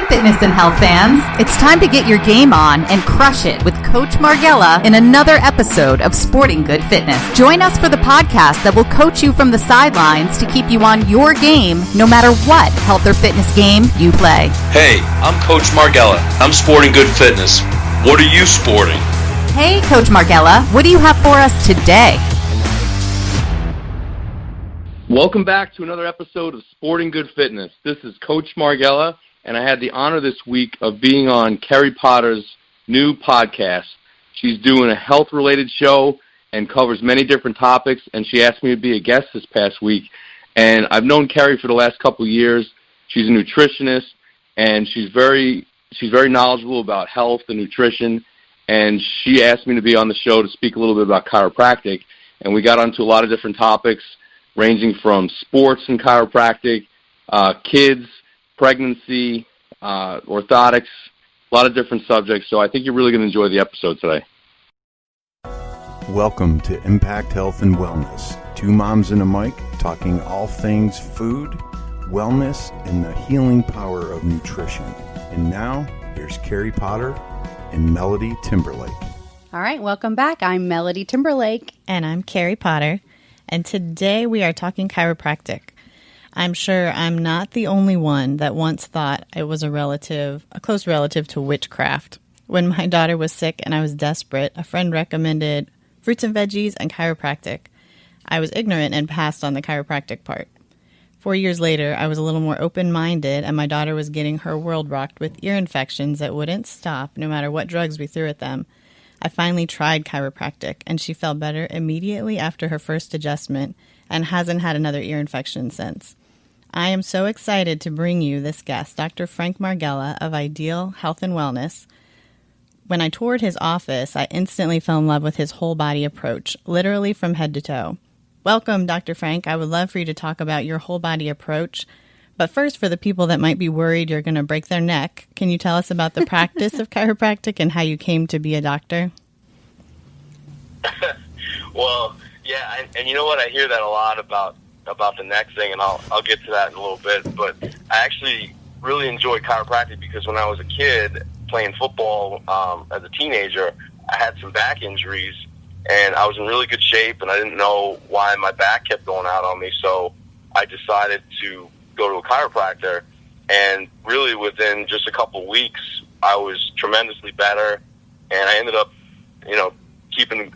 fitness and health fans. It's time to get your game on and crush it with Coach Marghella in another episode of Sporting Good Fitness. Join us for the podcast that will coach you from the sidelines to keep you on your game no matter what health or fitness game you play. Hey, I'm Coach Marghella. I'm Sporting Good Fitness. What are you sporting? Hey, Coach Marghella, what do you have for us today? Welcome back to another episode of Sporting Good Fitness. This is Coach Marghella, and I had the honor this week of being on Keri Potter's new podcast. She's doing a health-related show and covers many different topics, and she asked me to be a guest this past week. And I've known Keri for the last couple of years. She's a nutritionist, and she's very knowledgeable about health and nutrition, and she asked me to be on the show to speak a little bit about chiropractic, and we got onto a lot of different topics, ranging from sports and chiropractic, kids, pregnancy, orthotics, a lot of different subjects. So I think you're really going to enjoy the episode today. Welcome to Impact Health and Wellness. Two moms and a mic talking all things food, wellness, and the healing power of nutrition. And now, here's Keri Potter and Melody Timberlake. All right, welcome back. I'm Melody Timberlake. And I'm Keri Potter. And today we are talking chiropractic. I'm sure I'm not the only one that once thought it was a close relative to witchcraft. When my daughter was sick and I was desperate, a friend recommended fruits and veggies and chiropractic. I was ignorant and passed on the chiropractic part. 4 years later, I was a little more open-minded, and my daughter was getting her world rocked with ear infections that wouldn't stop no matter what drugs we threw at them. I finally tried chiropractic, and she felt better immediately after her first adjustment and hasn't had another ear infection since. I am so excited to bring you this guest, Dr. Frank Marghella of Ideal Health and Wellness. When I toured his office, I instantly fell in love with his whole body approach, literally from head to toe. Welcome, Dr. Frank. I would love for you to talk about your whole body approach. But first, for the people that might be worried you're going to break their neck, can you tell us about the practice of chiropractic and how you came to be a doctor? Well, yeah, and you know what? I hear that a lot about the neck thing, and I'll get to that in a little bit. But I actually really enjoyed chiropractic because when I was a kid playing football as a teenager, I had some back injuries, and I was in really good shape, and I didn't know why my back kept going out on me, so I decided to go to a chiropractor, and really within just a couple of weeks, I was tremendously better, and I ended up, keeping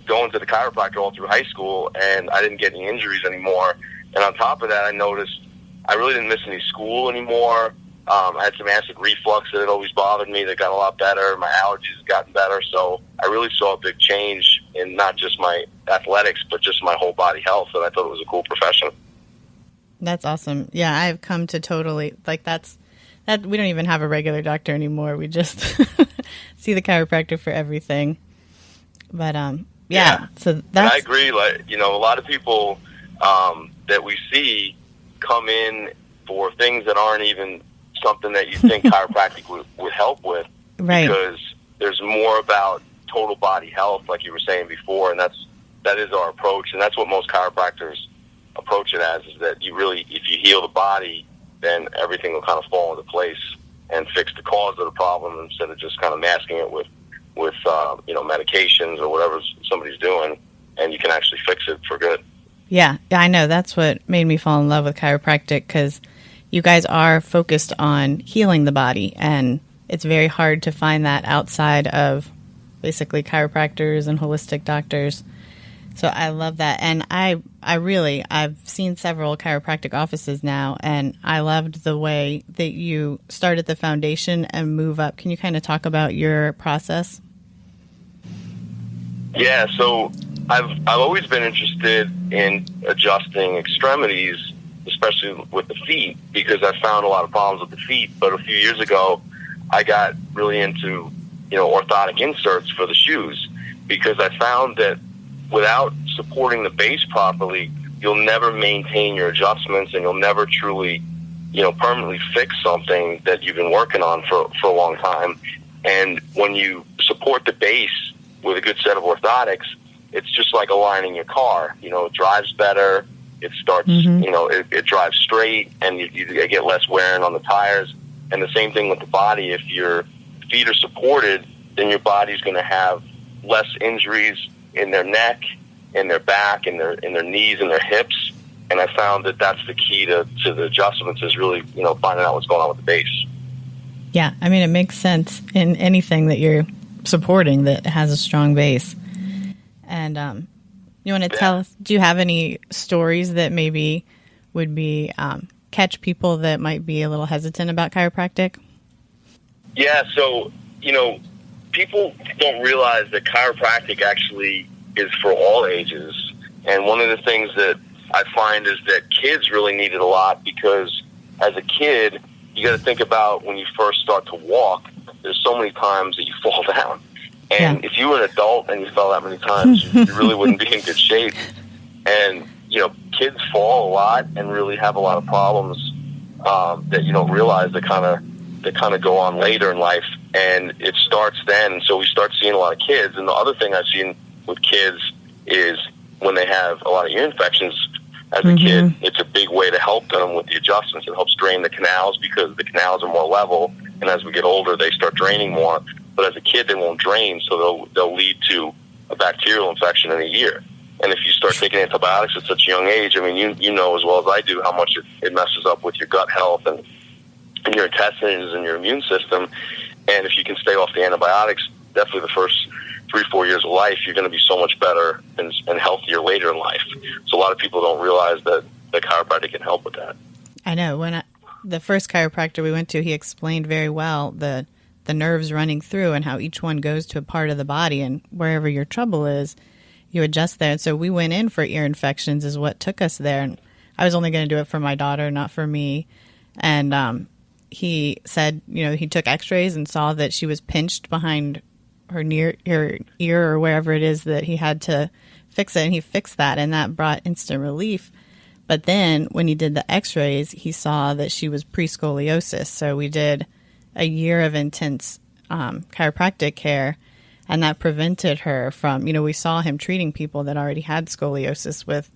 going to the chiropractor all through high school, and I didn't get any injuries anymore. And on top of that, I noticed I really didn't miss any school anymore. I had some acid reflux that had always bothered me that got a lot better. My allergies had gotten better, so I really saw a big change in not just my athletics, but just my whole body health, and I thought it was a cool profession. That's awesome. Yeah, I've come to totally, that we don't even have a regular doctor anymore. We just see the chiropractor for everything. But, yeah. So that's... And I agree. A lot of people that we see come in for things that aren't even something that you think chiropractic would help with. Right. Because there's more about total body health, like you were saying before, and that is our approach, and that's what most chiropractors approach it as, is that you really, if you heal the body, then everything will kind of fall into place and fix the cause of the problem instead of just kind of masking it with medications or whatever somebody's doing, and you can actually fix it for good. Yeah, I know. That's what made me fall in love with chiropractic, because you guys are focused on healing the body, and it's very hard to find that outside of basically chiropractors and holistic doctors. So I love that. And I've seen several chiropractic offices now, and I loved the way that you start at the foundation and move up. Can you kind of talk about your process? Yeah, so I've always been interested in adjusting extremities, especially with the feet, because I found a lot of problems with the feet. But a few years ago, I got really into, orthotic inserts for the shoes, because I found that without supporting the base properly, you'll never maintain your adjustments, and you'll never truly, permanently fix something that you've been working on for a long time. And when you support the base with a good set of orthotics, it's just like aligning your car. It drives better. It starts, it drives straight, and you get less wearing on the tires. And the same thing with the body. If your feet are supported, then your body's going to have less injuries in their neck, in their back, in their knees, and their hips. And I found that that's the key to the adjustments, is really, finding out what's going on with the base. Yeah, I mean, it makes sense in anything that you're supporting that has a strong base. And you want to tell us, do you have any stories that maybe would be catch people that might be a little hesitant about chiropractic? Yeah, so, people don't realize that chiropractic actually is for all ages. And one of the things that I find is that kids really need it a lot, because as a kid, you got to think about when you first start to walk, there's so many times that you fall down. And if you were an adult and you fell that many times, you really wouldn't be in good shape. And, kids fall a lot and really have a lot of problems that you don't realize that kind of go on later in life. And it starts then. And so we start seeing a lot of kids. And the other thing I've seen with kids is when they have a lot of ear infections as a kid, it's a big way to help them with the adjustments. It helps drain the canals, because the canals are more level. And as we get older, they start draining more. But as a kid, they won't drain, so they'll lead to a bacterial infection in a year. And if you start taking antibiotics at such a young age, I mean, you know as well as I do how much it messes up with your gut health and your intestines and your immune system. And if you can stay off the antibiotics, definitely the first 3-4 years of life, you're going to be so much better and healthier later in life. So a lot of people don't realize that chiropractic can help with that. I know. The first chiropractor we went to, he explained very well the nerves running through and how each one goes to a part of the body, and wherever your trouble is, you adjust there. And so we went in for ear infections is what took us there. And I was only going to do it for my daughter, not for me. And he said, he took x-rays and saw that she was pinched behind her ear or wherever it is that he had to fix it. And he fixed that, and that brought instant relief. But then when he did the x-rays, he saw that she was pre-scoliosis. So we did a year of intense chiropractic care, and that prevented her from, we saw him treating people that already had scoliosis with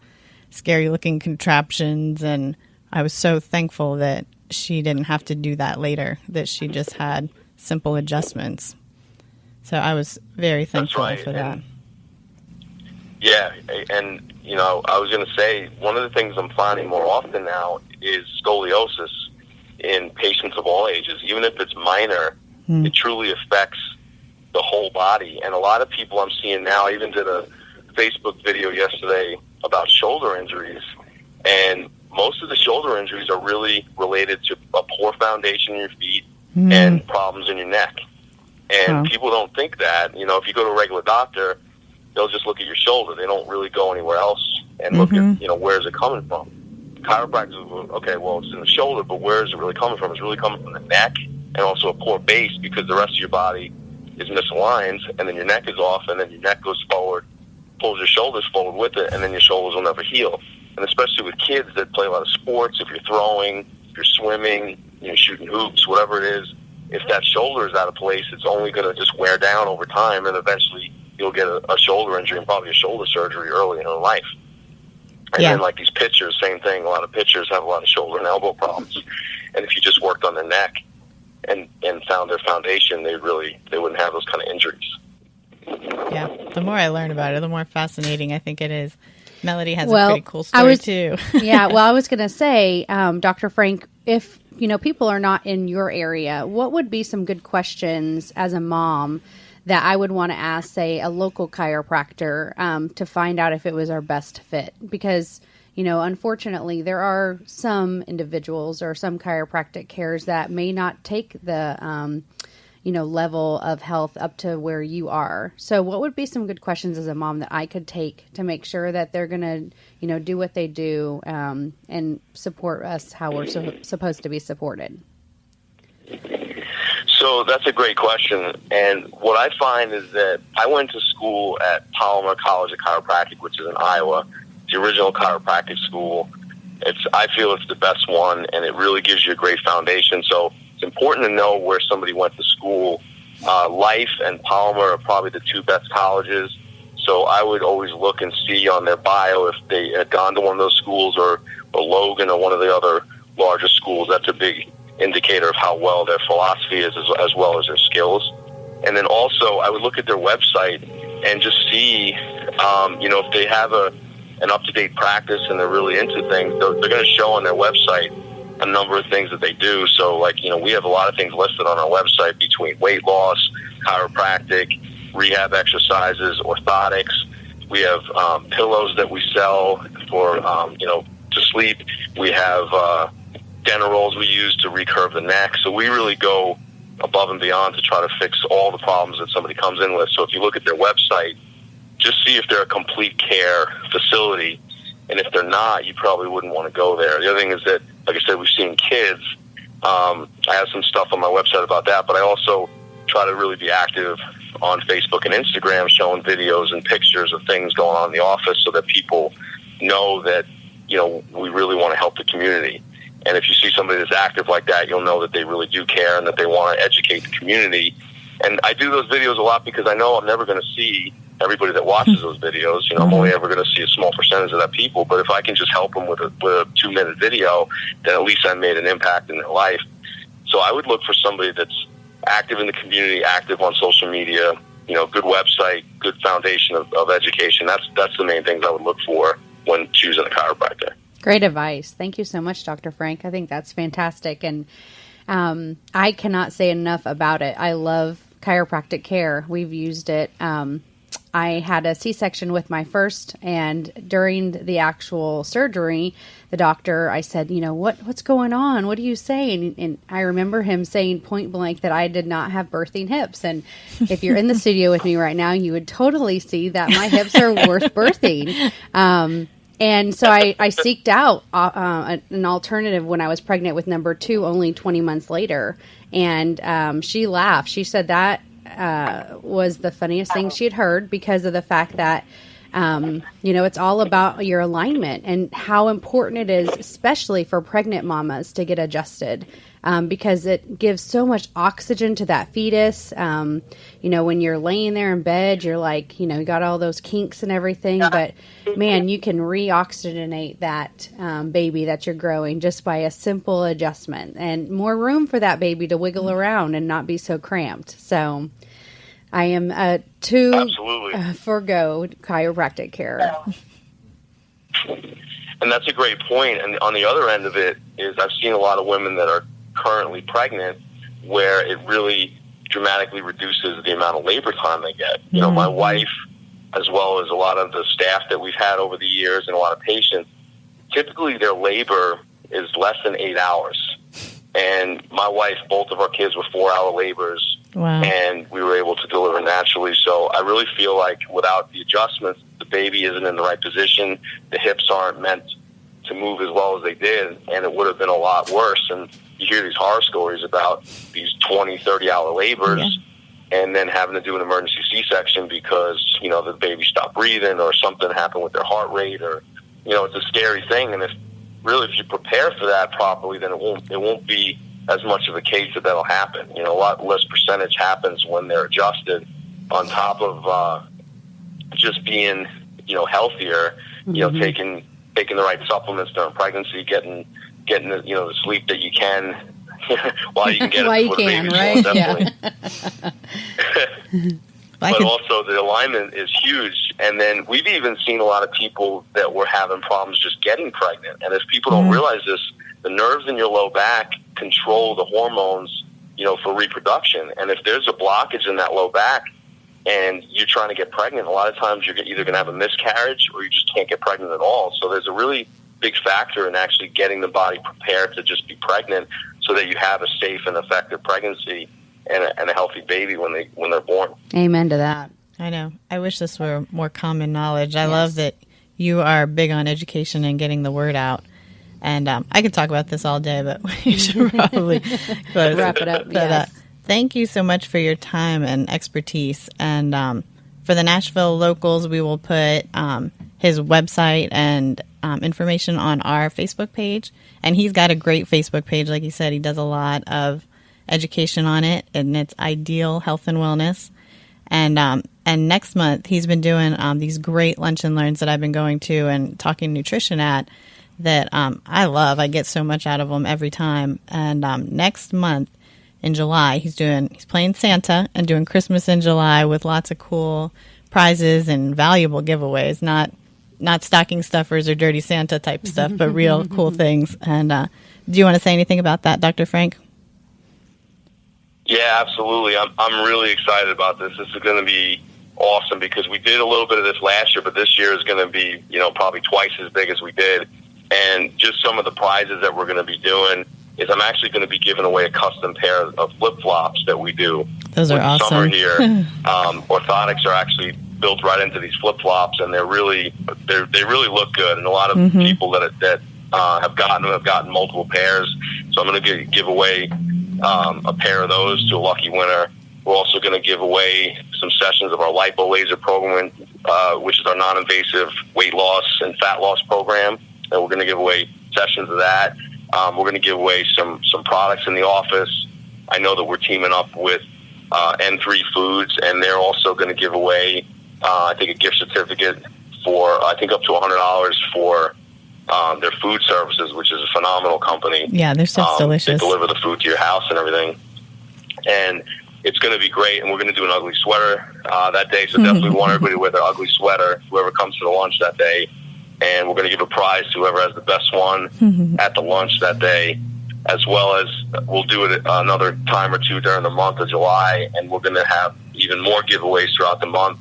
scary looking contraptions. And I was so thankful that she didn't have to do that later, that she just had simple adjustments. So I was very thankful for that. And I was going to say, one of the things I'm finding more often now is scoliosis in patients of all ages. Even if it's minor, it truly affects the whole body. And a lot of people I'm seeing now, I even did a Facebook video yesterday about shoulder injuries, and most of the shoulder injuries are really related to a poor foundation in your feet and problems in your neck. And people don't think that. If you go to a regular doctor, they'll just look at your shoulder. They don't really go anywhere else and look at, where's it coming from? Chiropractic, okay, well, it's in the shoulder, but where is it really coming from? It's really coming from the neck, and also a poor base, because the rest of your body is misaligned, and then your neck is off, and then your neck goes forward, pulls your shoulders forward with it, and then your shoulders will never heal. And especially with kids that play a lot of sports, if you're throwing, if you're swimming, shooting hoops, whatever it is, if that shoulder is out of place, it's only going to just wear down over time, and eventually you'll get a shoulder injury and probably a shoulder surgery early in your life. And then like these pitchers, same thing. A lot of pitchers have a lot of shoulder and elbow problems. And if you just worked on their neck and found their foundation, they wouldn't have those kind of injuries. Yeah, the more I learn about it, the more fascinating I think it is. Melody has a pretty cool story too. I was going to say, Dr. Frank, if people are not in your area, what would be some good questions as a mom that I would want to ask, say, a local chiropractor to find out if it was our best fit? Because, unfortunately, there are some individuals or some chiropractic cares that may not take the, level of health up to where you are. So what would be some good questions as a mom that I could take to make sure that they're going to, do what they do and support us how we're supposed to be supported? So that's a great question. And what I find is that I went to school at Palmer College of Chiropractic, which is in Iowa, the original chiropractic school. I feel it's the best one, and it really gives you a great foundation. So it's important to know where somebody went to school. Life and Palmer are probably the two best colleges. So I would always look and see on their bio if they had gone to one of those schools, or Logan or one of the other larger schools. That's a big indicator of how well their philosophy is as well as their skills. And then also I would look at their website and just see, if they have an up-to-date practice and they're really into things, they're going to show on their website a number of things that they do. So, we have a lot of things listed on our website between weight loss, chiropractic, rehab exercises, orthotics. We have pillows that we sell for, to sleep. We have dental rolls we use to recurve the neck. So we really go above and beyond to try to fix all the problems that somebody comes in with. So if you look at their website, just see if they're a complete care facility. And if they're not, you probably wouldn't want to go there. The other thing is that, like I said, we've seen kids. I have some stuff on my website about that, but I also try to really be active on Facebook and Instagram, showing videos and pictures of things going on in the office so that people know that, we really want to help the community. And if you see somebody that's active like that, you'll know that they really do care and that they want to educate the community. And I do those videos a lot because I know I'm never going to see everybody that watches those videos. I'm only ever going to see a small percentage of that people. But if I can just help them with a 2-minute video, then at least I made an impact in their life. So I would look for somebody that's active in the community, active on social media, good website, good foundation of education. That's the main things I would look for when choosing a chiropractor. Great advice. Thank you so much, Dr. Frank. I think that's fantastic. And I cannot say enough about it. I love chiropractic care. We've used it. I had a C-section with my first, and during the actual surgery, the doctor, I said, what's going on? What are you saying? And I remember him saying point blank that I did not have birthing hips. And if you're in the studio with me right now, you would totally see that my hips are worth birthing. And so I seeked out an alternative when I was pregnant with number 2, only 20 months later. And she laughed. She said that was the funniest thing she had heard because of the fact that, it's all about your alignment and how important it is, especially for pregnant mamas, to get adjusted because it gives so much oxygen to that fetus. When you're laying there in bed, you're like, you got all those kinks and everything, but man, you can re-oxygenate that baby that you're growing just by a simple adjustment and more room for that baby to wiggle around and not be so cramped. So I am to forgo chiropractic care. And that's a great point. And on the other end of it is I've seen a lot of women that are currently pregnant where it really dramatically reduces the amount of labor time they get. My wife, as well as a lot of the staff that we've had over the years and a lot of patients, typically their labor is less than 8 hours. And my wife, both of our kids were 4-hour labors. Wow. And we were able to deliver naturally. So I really feel like without the adjustments, the baby isn't in the right position. The hips aren't meant to move as well as they did, and it would have been a lot worse. And you hear these horror stories about these 20, 30-hour labors and then having to do an emergency C-section because, the baby stopped breathing or something happened with their heart rate or, it's a scary thing. And if you prepare for that properly, then it won't be as much of a case that'll happen. A lot less percentage happens when they're adjusted on top of just being, healthier, taking the right supplements during pregnancy, getting the sleep that you can while you can get it before the baby's born, definitely. But also the alignment is huge. And then we've even seen a lot of people that were having problems just getting pregnant. And if people don't realize this, the nerves in your low back control the hormones, for reproduction. And if there's a blockage in that low back and you're trying to get pregnant, a lot of times you're either going to have a miscarriage or you just can't get pregnant at all. So there's a really big factor in actually getting the body prepared to just be pregnant so that you have a safe and effective pregnancy and a healthy baby when they're born. Amen to that. I know. I wish this were more common knowledge. I love that you are big on education and getting the word out. And I could talk about this all day, but we should probably close. Wrap it up. But, thank you so much for your time and expertise. And for the Nashville locals, we will put his website and information on our Facebook page. And he's got a great Facebook page. Like he said, he does a lot of education on it, and it's Ideal Health and Wellness. And next month, he's been doing these great lunch and learns that I've been going to and talking nutrition at. that I love. I get so much out of them every time. And next month in July, he's playing Santa and doing Christmas in July with lots of cool prizes and valuable giveaways. Not stocking stuffers or dirty Santa type stuff, but real cool things. And do you want to say anything about that, Dr. Frank? Yeah, absolutely. I'm really excited about this. This is going to be awesome because we did a little bit of this last year, but this year is going to be, probably twice as big as we did. And just some of the prizes that we're going to be doing is I'm actually going to be giving away a custom pair of flip-flops that we do. Those are awesome. Summer here. Orthotics are actually built right into these flip-flops, and they really look good. And a lot of people that have gotten them have gotten multiple pairs. So I'm going to give away a pair of those to a lucky winner. We're also going to give away some sessions of our lipo laser program, which is our non-invasive weight loss and fat loss program. And we're going to give away sessions of that. We're going to give away some products in the office. I know that we're teaming up with N3 Foods, and they're also going to give away, I think, a gift certificate for, I think, up to $100 for their food services, which is a phenomenal company. Yeah, they're so delicious. They deliver the food to your house and everything. And it's going to be great, and we're going to do an ugly sweater that day, so definitely want everybody to wear their ugly sweater, whoever comes to the lunch that day. And we're going to give a prize to whoever has the best one at the lunch that day, as well as we'll do it another time or two during the month of July, and we're going to have even more giveaways throughout the month.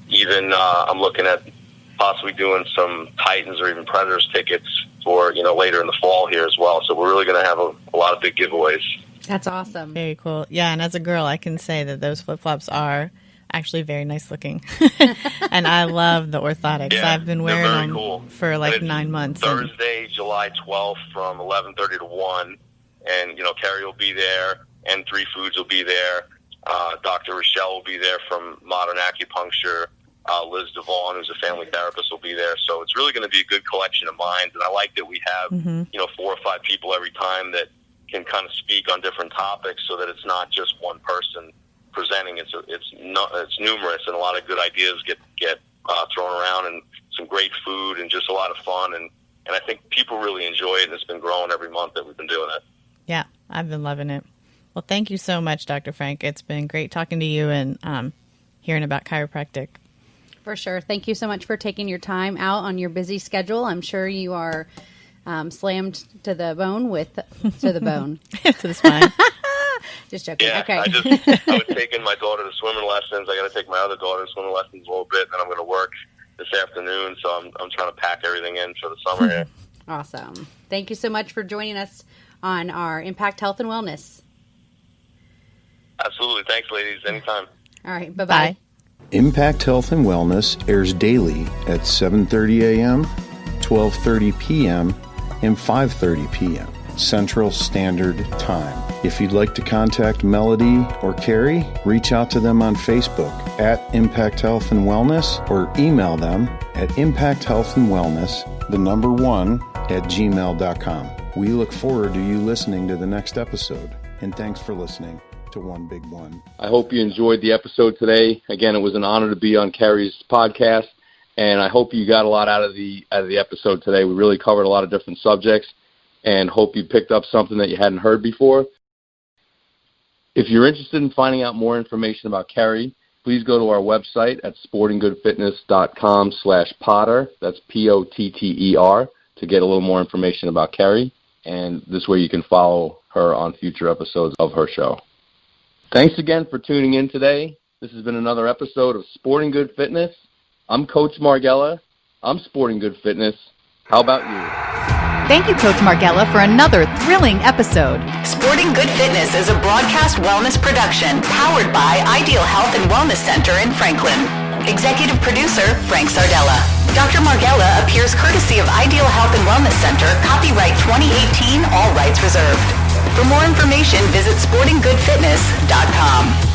Even I'm looking at possibly doing some Titans or even Predators tickets for, later in the fall here as well. So we're really going to have a lot of big giveaways. That's awesome. Very cool. Yeah, and as a girl, I can say that those flip-flops are actually very nice looking. And I love the orthotics. Yeah, I've been wearing them cool. for like 9 months. Thursday, July 12th from 11:30 to 1. And, Keri will be there. N3 Foods will be there. Dr. Rochelle will be there from Modern Acupuncture. Liz Devon, who's a family therapist, will be there. So it's really going to be a good collection of minds. And I like that we have, 4 or 5 people every time that can kind of speak on different topics so that it's not just one person presenting. It's numerous, and a lot of good ideas get thrown around, and some great food and just a lot of fun. And I think people really enjoy it, and it's been growing every month that we've been doing it. Yeah, I've been loving it. Well, thank you so much, Dr. Frank. It's been great talking to you and hearing about chiropractic. For sure. Thank you so much for taking your time out on your busy schedule. I'm sure you are slammed to the bone to the spine. Just joking. Yeah, okay. I was taking my daughter to swimming lessons. I got to take my other daughter to swimming lessons a little bit, and then I'm going to work this afternoon. So I'm trying to pack everything in for the summer here. Awesome. Thank you so much for joining us on our Impact Health and Wellness. Absolutely. Thanks, ladies. Anytime. All right. Bye-bye. Bye. Impact Health and Wellness airs daily at 7:30 a.m., 12:30 p.m., and 5:30 p.m. Central Standard Time. If you'd like to contact Melody or Keri, reach out to them on Facebook at Impact Health and Wellness, or email them at impacthealthandwellness1@gmail.com. We look forward to you listening to the next episode, and thanks for listening to One Big One. I hope you enjoyed the episode today. Again, it was an honor to be on Keri's podcast, and I hope you got a lot out of the episode today. We really covered a lot of different subjects, and hope you picked up something that you hadn't heard before. If you're interested in finding out more information about Keri, please go to our website at sportinggoodfitness.com/Potter. That's Potter to get a little more information about Keri, and this way you can follow her on future episodes of her show. Thanks again for tuning in today. This has been another episode of Sporting Good Fitness. I'm Coach Marghella. I'm Sporting Good Fitness. How about you? Thank you, Coach Marghella, for another thrilling episode. Sporting Good Fitness is a broadcast wellness production powered by Ideal Health and Wellness Center in Franklin. Executive producer, Frank Sardella. Dr. Marghella appears courtesy of Ideal Health and Wellness Center, copyright 2018, all rights reserved. For more information, visit sportinggoodfitness.com.